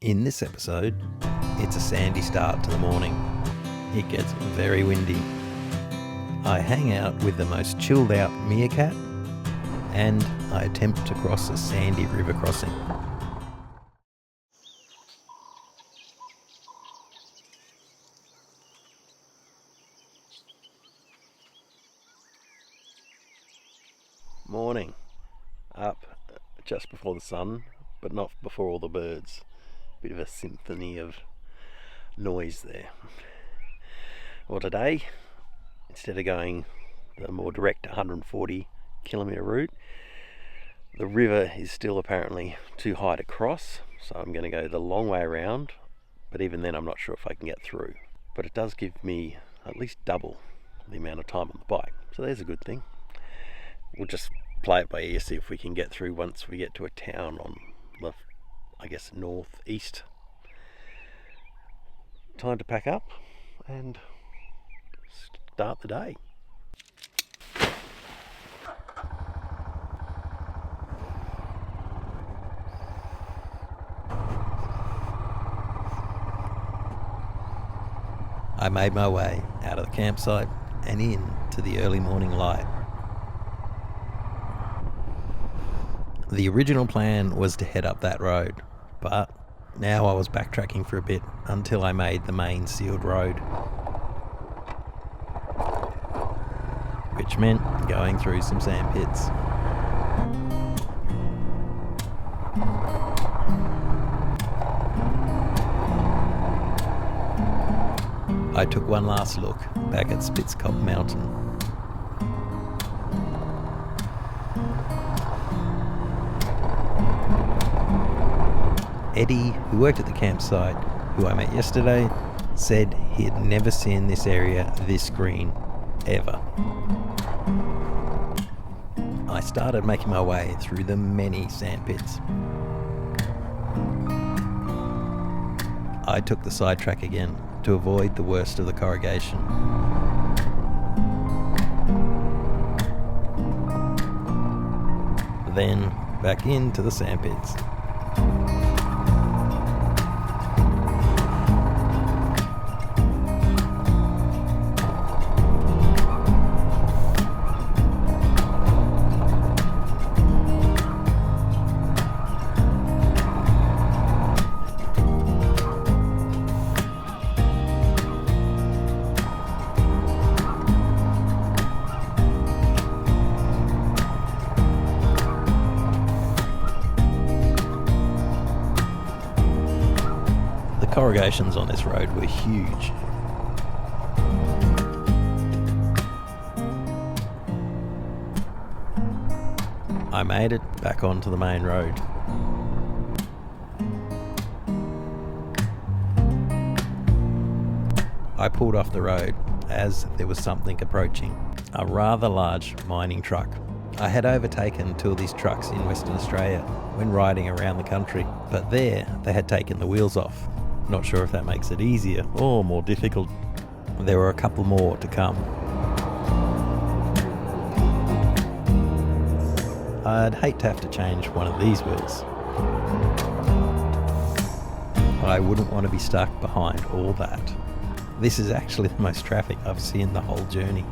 In this episode, it's a sandy start to the morning. It gets very windy. I hang out with the most chilled out meerkat, and I attempt to cross a sandy river crossing. Morning. Up just before the sun, but not before all the birds. Bit of a symphony of noise there. Well, today, instead of going the more direct 140 kilometre route, the river is still apparently too high to cross, so I'm going to go the long way around, but even then I'm not sure if I can get through. But it does give me at least double the amount of time on the bike, so there's a good thing. We'll just play it by ear, see if we can get through once we get to a town on the, northeast. Time to pack up and start the day. I made my way out of the campsite and in to the early morning light. The original plan was to head up that road, but now I was backtracking for a bit until I made the main sealed road, which meant going through some sand pits. I took one last look back at Spitzkoppe mountain. Eddie, who worked at the campsite, who I met yesterday, said he had never seen this area this green, ever. I started making my way through the many sand pits. I took the side track again to avoid the worst of the corrugation. Then back into the sand pits. Corrugations on this road were huge. I made it back onto the main road. I pulled off the road as there was something approaching, a rather large mining truck. I had overtaken two of these trucks in Western Australia when riding around the country, but there they had taken the wheels off. Not sure if that makes it easier or more difficult. There were a couple more to come. I'd hate to have to change one of these wheels. I wouldn't want to be stuck behind all that. This is actually the most traffic I've seen the whole journey.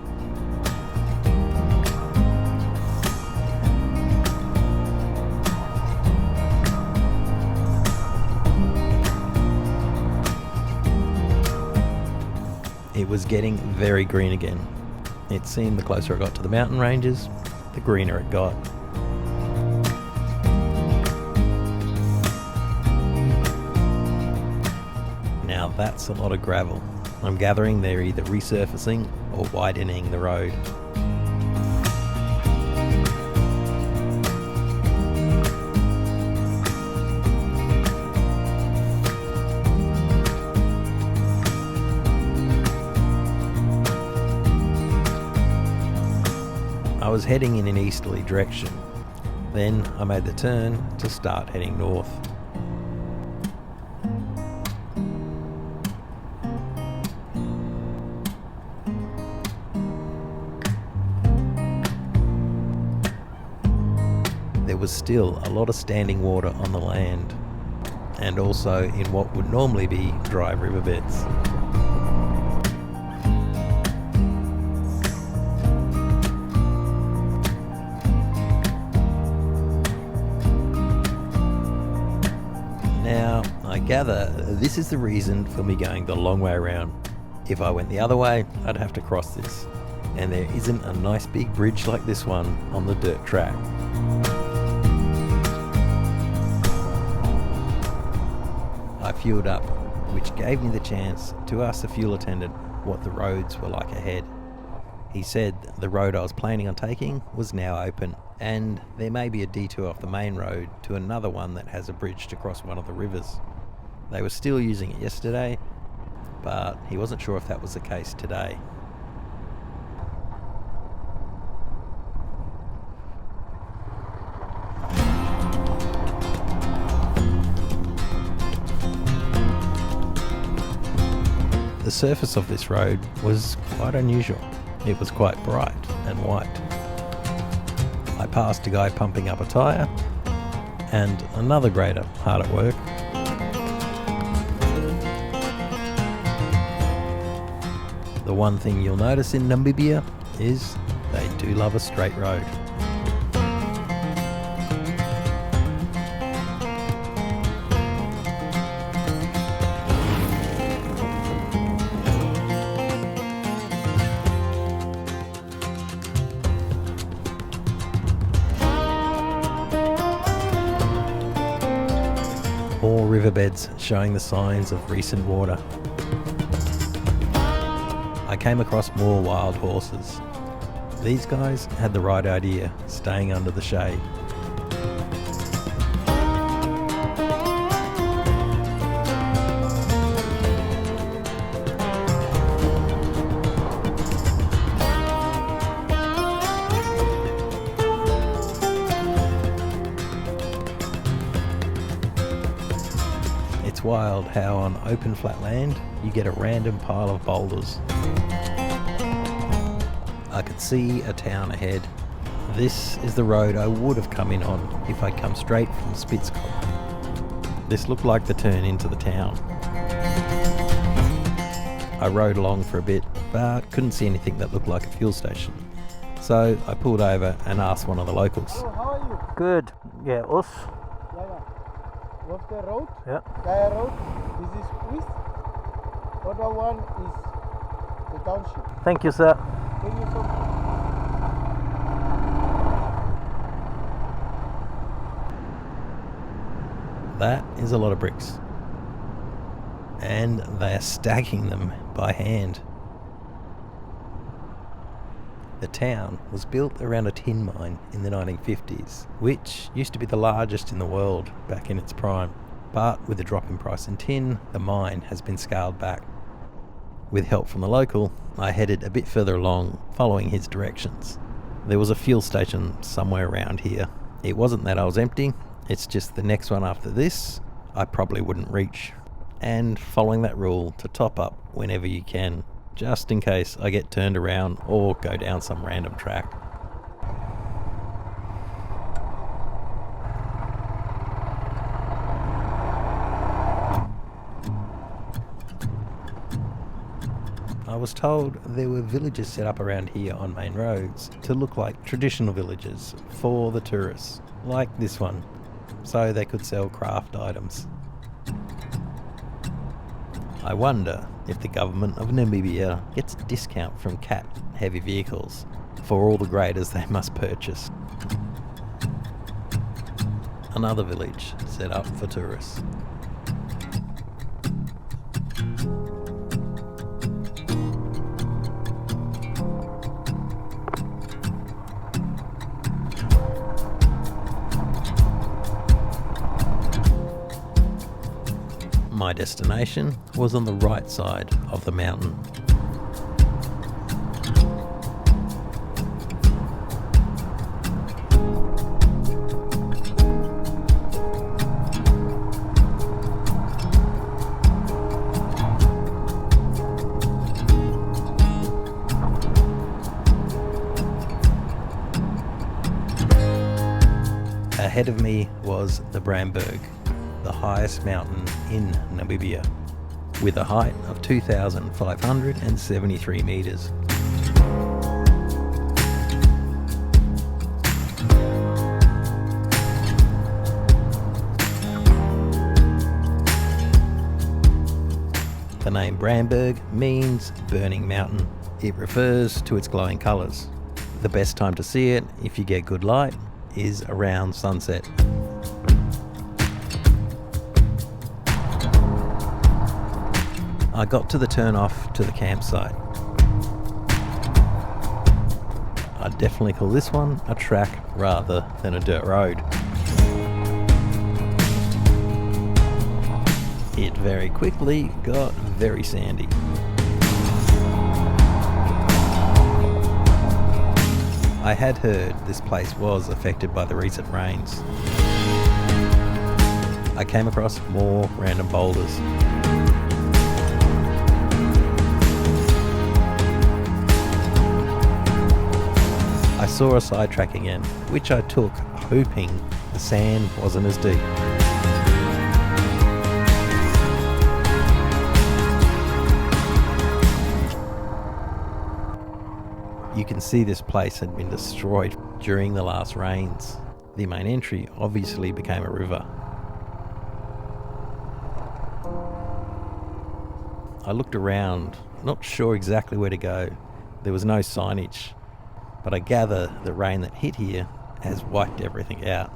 It was getting very green again. It seemed the closer I got to the mountain ranges, the greener it got. Now that's a lot of gravel. I'm gathering they're either resurfacing or widening the road. I was heading in an easterly direction. Then I made the turn to start heading north. There was still a lot of standing water on the land. and also in what would normally be dry riverbeds. Now, I gather this is the reason for me going the long way around. If I went the other way, I'd have to cross this. And there isn't a nice big bridge like this one on the dirt track. I fueled up, which gave me the chance to ask the fuel attendant what the roads were like ahead. He said the road I was planning on taking was now open, and there may be a detour off the main road to another one that has a bridge to cross one of the rivers. They were still using it yesterday, but he wasn't sure if that was the case today. The surface of this road was quite unusual. It was quite bright and white. I passed a guy pumping up a tyre and another grader hard at work. The one thing you'll notice in Namibia is they do love a straight road. More riverbeds showing the signs of recent water. I came across more wild horses. These guys had the right idea, staying under the shade. It's wild how on open flat land you get a random pile of boulders. I could see a town ahead. This is the road I would have come in on if I'd come straight from Spitzkoppe. This looked like the turn into the town. I rode along for a bit, but couldn't see anything that looked like a fuel station. So I pulled over and asked one of the locals. Oh, how are you? Good. Yeah, us. Yeah. What's the road? Yeah. Kaya road. This is east. Other one is the township. Thank you, sir. Thank you so much. That is a lot of bricks. And they are stacking them by hand. The town was built around a tin mine in the 1950s, which used to be the largest in the world back in its prime. But with the drop in price in tin, the mine has been scaled back. With help from the local, I headed a bit further along, following his directions. There was a fuel station somewhere around here. It wasn't that I was empty, it's just the next one after this, I probably wouldn't reach. And following that rule to top up whenever you can, just in case I get turned around or go down some random track. I was told there were villages set up around here on main roads to look like traditional villages for the tourists, like this one, so they could sell craft items. I wonder if the government of Namibia gets a discount from CAT heavy vehicles for all the graders they must purchase. Another village set up for tourists. My destination was on the right side of the mountain. Ahead of me was the Bramberg, the highest mountain in Namibia, with a height of 2,573 metres. The name Bramberg means burning mountain. It refers to its glowing colours. The best time to see it, if you get good light, is around sunset. I got to the turn-off to the campsite. I'd definitely call this one a track rather than a dirt road. It very quickly got very sandy. I had heard this place was affected by the recent rains. I came across more random boulders. I saw a sidetrack again, which I took, hoping the sand wasn't as deep. You can see this place had been destroyed during the last rains. The main entry obviously became a river. I looked around, not sure exactly where to go. There was no signage, but I gather the rain that hit here has wiped everything out.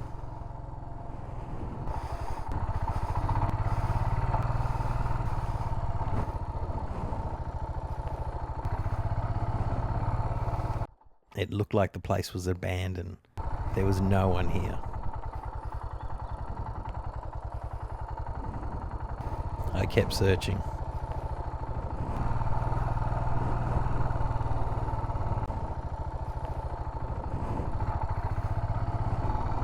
It looked like the place was abandoned. There was no one here. I kept searching.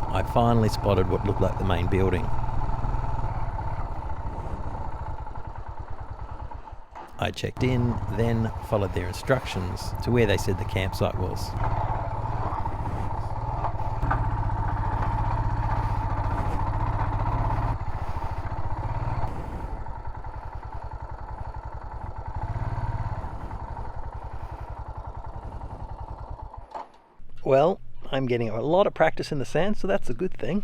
I finally spotted what looked like the main building. I checked in, then followed their instructions to where they said the campsite was. Well, I'm getting a lot of practice in the sand, so that's a good thing.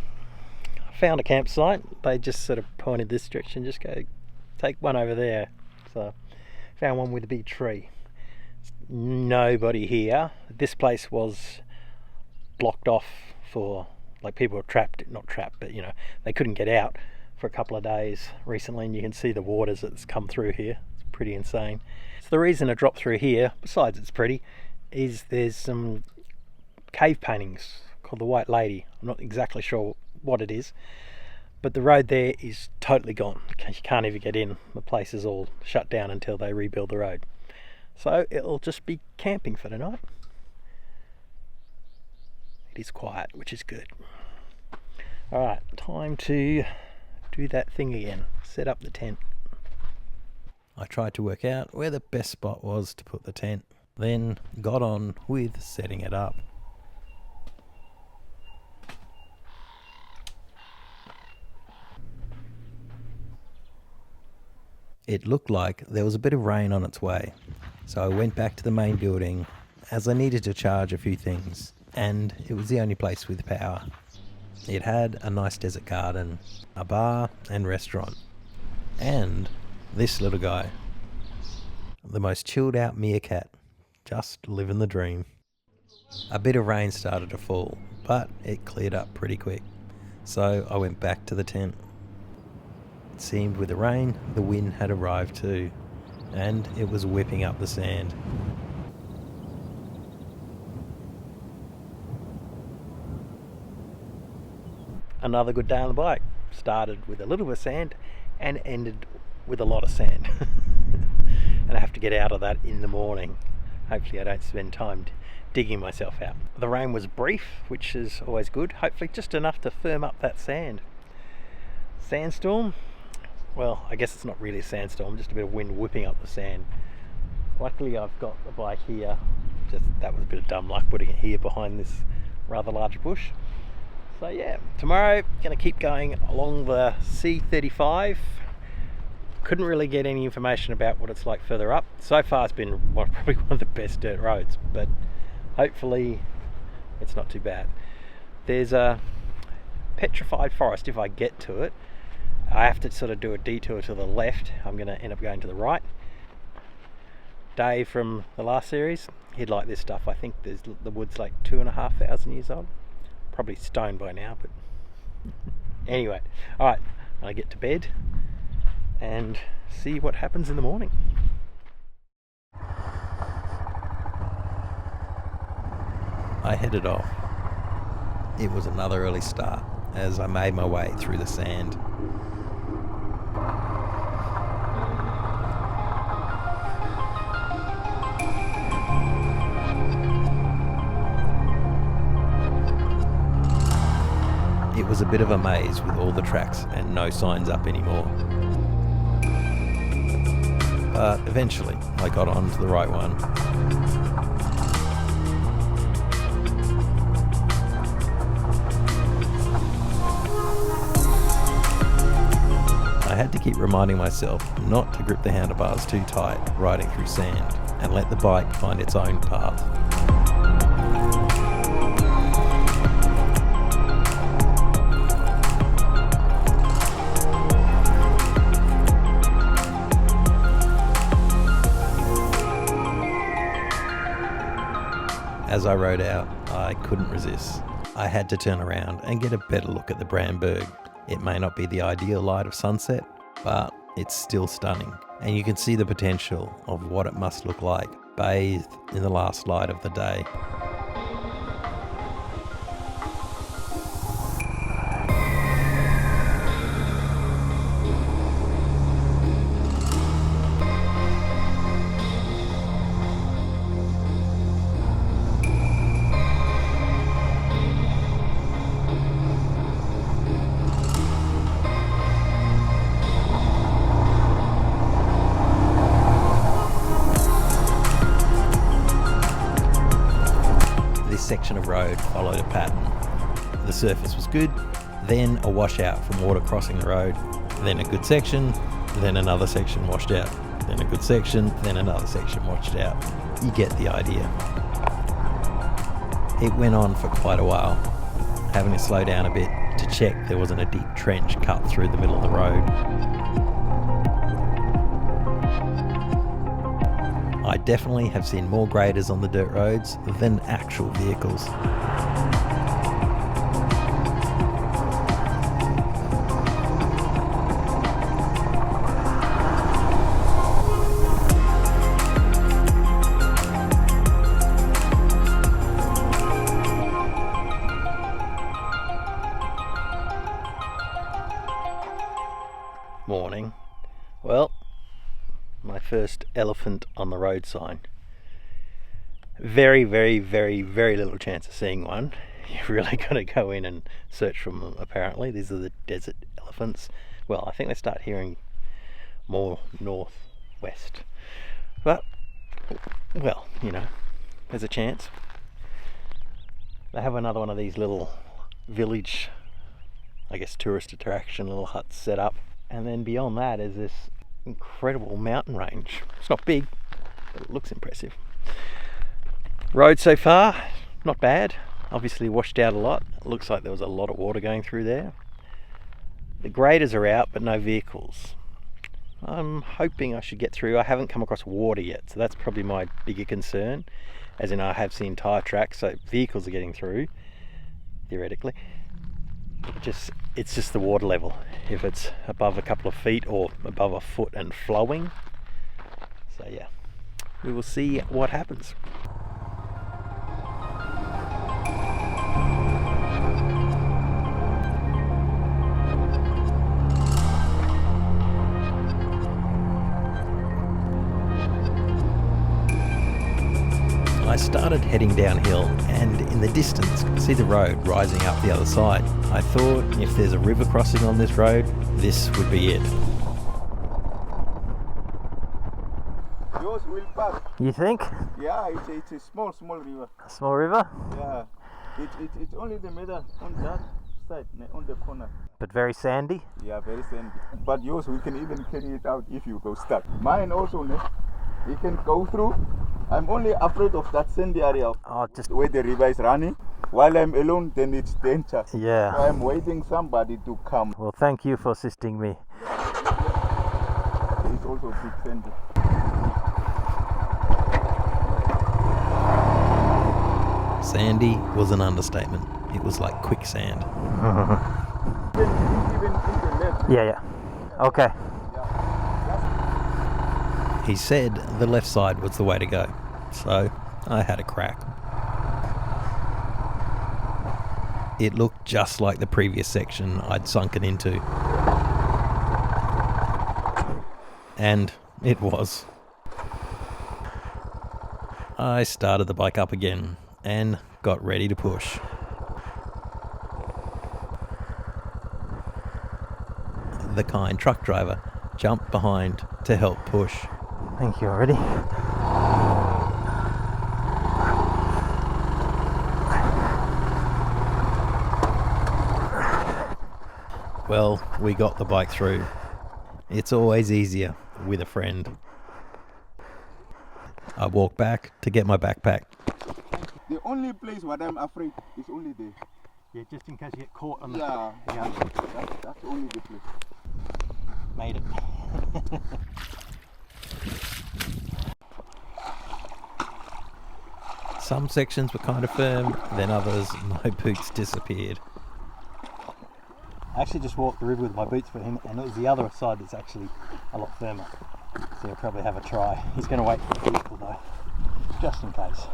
I found a campsite. They just sort of pointed this direction, just go take one over there. So found one with a big tree. Nobody here. This place was blocked off for, like, people were trapped, not trapped, but they couldn't get out for a couple of days recently, and you can see the waters that's come through here. It's pretty insane. So the reason I dropped through here, besides it's pretty, is there's some cave paintings called the White Lady. I'm not exactly sure what it is, but the road there is totally gone. You can't even get in. The place is all shut down until they rebuild the road. So it'll just be camping for the night. It is quiet, which is good. Alright, time to do that thing again. Set up the tent. I tried to work out where the best spot was to put the tent, then got on with setting it up. It looked like there was a bit of rain on its way, so I went back to the main building as I needed to charge a few things, and it was the only place with power. It had a nice desert garden, a bar and restaurant, and this little guy, the most chilled out meerkat, just living the dream. A bit of rain started to fall, but it cleared up pretty quick, so I went back to the tent. It seemed with the rain, the wind had arrived too, and it was whipping up the sand. Another good day on the bike. Started with a little bit of sand and ended with a lot of sand. And I have to get out of that in the morning. Hopefully I don't spend time digging myself out. The rain was brief, which is always good. Hopefully just enough to firm up that sand. Sandstorm? Well, I guess it's not really a sandstorm, just a bit of wind whipping up the sand. Luckily I've got the bike here. That was a bit of dumb luck putting it here behind this rather large bush. So yeah, tomorrow gonna keep going along the C35. Couldn't really get any information about what it's like further up. So far it's been probably one of the best dirt roads, but hopefully it's not too bad. There's a petrified forest. If I get to it, I have to sort of do a detour to the left. I'm going to end up going to the right. Dave from the last series, he'd like this stuff. I think the wood's like 2,500 years old. Probably stoned by now, but anyway. Alright, I get to bed and see what happens in the morning. I headed off. It was another early start as I made my way through the sand. It was a bit of a maze with all the tracks and no signs up anymore. But eventually I got on to the right one. I had to keep reminding myself not to grip the handlebars too tight riding through sand and let the bike find its own path. As I rode out, I couldn't resist. I had to turn around and get a better look at the Brandberg. It may not be the ideal light of sunset, but it's still stunning. And you can see the potential of what it must look like, bathed in the last light of the day. Section of road followed a pattern. The surface was good, then a washout from water crossing the road, then a good section, then another section washed out, then a good section, then another section washed out. You get the idea. It went on for quite a while, having to slow down a bit to check there wasn't a deep trench cut through the middle of the road. I definitely have seen more graders on the dirt roads than actual vehicles. Morning. Well, my first elephant on the road sign. Very, very, very, very little chance of seeing one. You've really got to go in and search for them, apparently. These are the desert elephants. Well, I think they start hearing more northwest. But, well, you know, there's a chance. They have another one of these little village, I guess, tourist attraction little huts set up. And then beyond that is this incredible mountain range. It's not big, but it looks impressive. Road so far, not bad. Obviously washed out a lot. It looks like there was a lot of water going through there. The graders are out, but no vehicles. I'm hoping I should get through. I haven't come across water yet, so that's probably my bigger concern. As in, I have seen tyre tracks, so vehicles are getting through, theoretically. It's just the water level. If it's above a couple of feet or above a foot and flowing. So yeah, we will see what happens. I started heading downhill and in the distance could see the road rising up the other side. I thought if there's a river crossing on this road, this would be it. Yours will pass. You think? Yeah, it's a small river. A small river? Yeah. It's only the middle on that side, on the corner. But very sandy? Yeah, very sandy. But yours, we can even carry it out if you go stuck. Mine also, we can go through. I'm only afraid of that sandy area where the river is running. While I'm alone, then it's danger. Yeah. So I'm waiting somebody to come. Well, thank you for assisting me. It's also big sandy. Sandy was an understatement. It was like quicksand. Even in the left. Yeah. Okay. Yeah. He said the left side was the way to go, so I had a crack. It looked just like the previous section I'd sunken into. And it was. I started the bike up again and got ready to push. The kind truck driver jumped behind to help push. Thank you already. Well, we got the bike through. It's always easier with a friend. I walked back to get my backpack. The only place what I'm afraid is only there. Yeah, just in case you get caught on the... Yeah. That's only the place. Made it. Some sections were kind of firm, then others, my boots disappeared. I actually just walked the river with my boots for him, and it was the other side that's actually a lot firmer. So he'll probably have a try. He's going to wait for the vehicle though, just in case.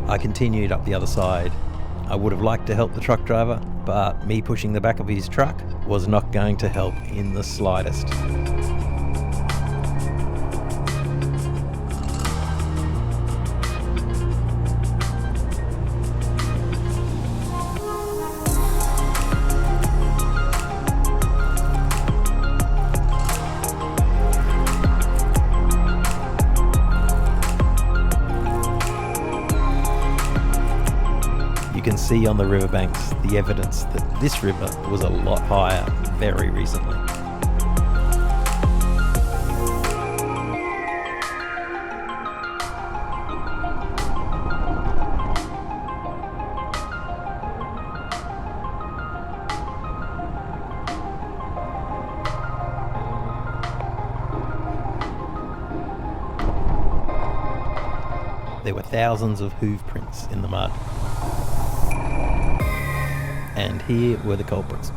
I continued up the other side. I would have liked to help the truck driver, but me pushing the back of his truck was not going to help in the slightest. You can see on the riverbanks the evidence that this river was a lot higher very recently. There were thousands of hoof prints in the mud. And here were the culprits.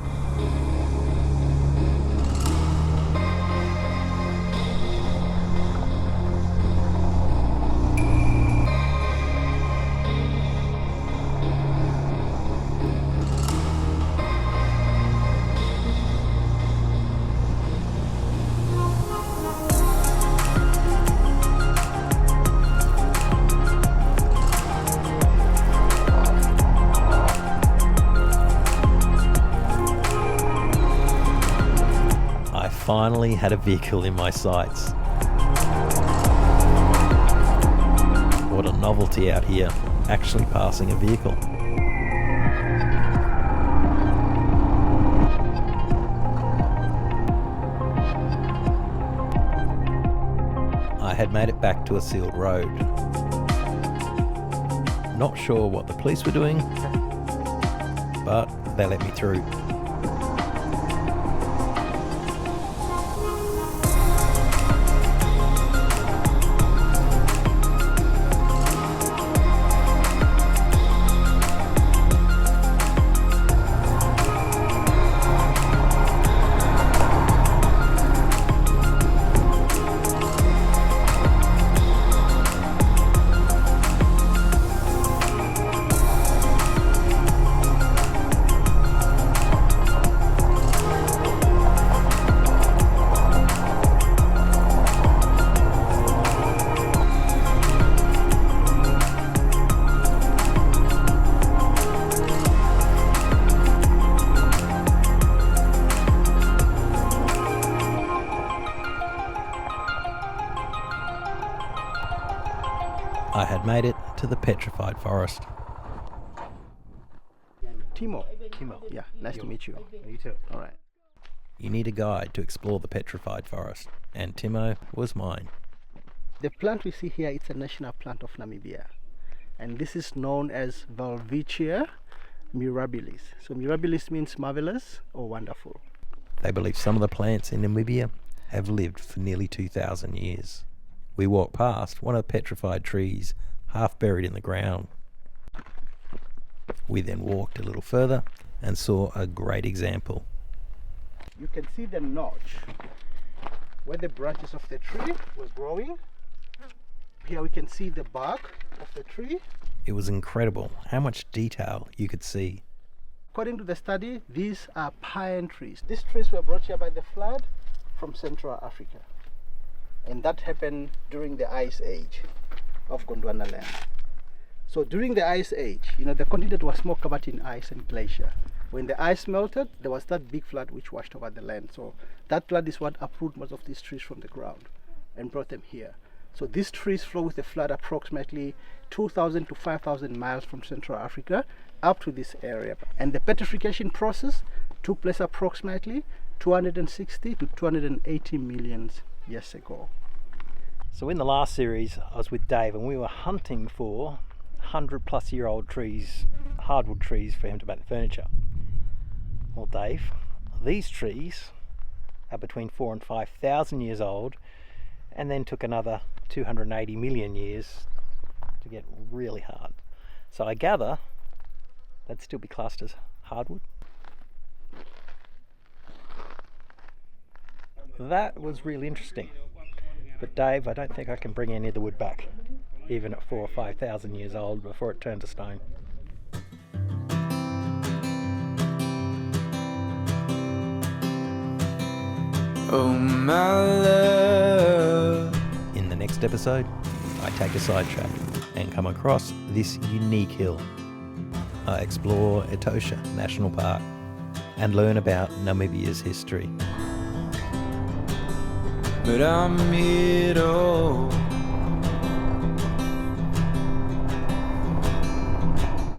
Finally had a vehicle in my sights. What a novelty out here, actually passing a vehicle. I had made it back to a sealed road. Not sure what the police were doing, but they let me through. I had made it to the Petrified forest. Timo. Timo. Yeah, nice to meet you. You too. All right. You need a guide to explore the Petrified forest, and Timo was mine. The plant we see here, it's a national plant of Namibia. And this is known as Welwitschia mirabilis. So mirabilis means marvelous or wonderful. They believe some of the plants in Namibia have lived for nearly 2,000 years. We walked past one of the petrified trees, half buried in the ground. We then walked a little further and saw a great example. You can see the notch where the branches of the tree was growing. Here we can see the bark of the tree. It was incredible how much detail you could see. According to the study, these are pine trees. These trees were brought here by the flood from Central Africa. And that happened during the Ice Age of Gondwana land. So during the Ice Age, the continent was more covered in ice and glacier. When the ice melted, there was that big flood which washed over the land. So that flood is what uprooted most of these trees from the ground and brought them here. So these trees flow with the flood approximately 2,000 to 5,000 miles from Central Africa up to this area. And the petrification process took place approximately 260 to 280 million years ago. So in the last series, I was with Dave and we were hunting for 100-plus-year-old trees, hardwood trees, for him to make the furniture. Well, Dave, these trees are between 4,000 and 5,000 years old, and then took another 280 million years to get really hard. So I gather they'd still be classed as hardwood. That was really interesting. But Dave, I don't think I can bring any of the wood back, even at 4,000 or 5,000 years old, before it turned to stone. Oh my love. In the next episode, I take a sidetrack and come across this unique hill. I explore Etosha National Park and learn about Namibia's history. But I'm here all